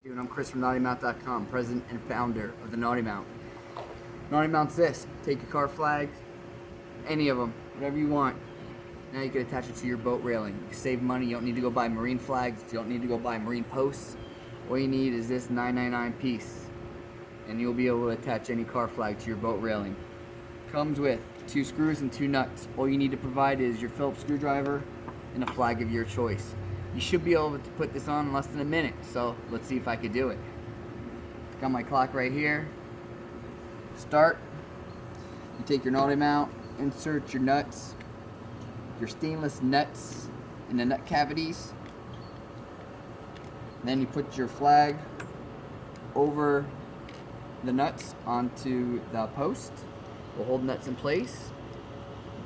And I'm Chris from NautiMount.com, president and founder of the Nauti Mount. Nauti Mount's this: take your car flags, any of them, whatever you want. Now you can attach it to your boat railing. You can save money. You don't need to go buy marine flags. You don't need to go buy marine posts. All you need is this $9.99 piece, and you'll be able to attach any car flag to your boat railing. Comes with 2 screws and 2 nuts. All you need to provide is your Phillips screwdriver and a flag of your choice. You should be able to put this on in less than a minute, so let's see if I could do it. Got my clock right here. Start. You take your Nauti mount, insert your nuts, your stainless nuts in the nut cavities. Then you put your flag over the nuts onto the post. We'll hold nuts in place.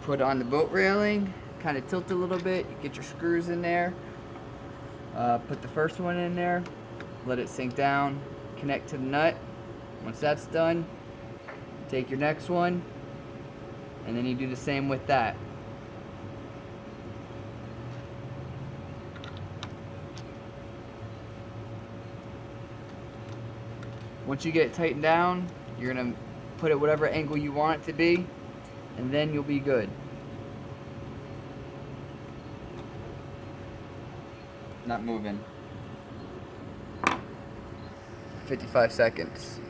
Put on the boat railing, kind of tilt a little bit. You get your screws in there. Put the first one in there, let it sink down, connect to the nut. Once that's done, take your next one, and then you do the same with that. Once you get it tightened down, you're going to put it whatever angle you want it to be, and then you'll be good. Not moving. 55 seconds.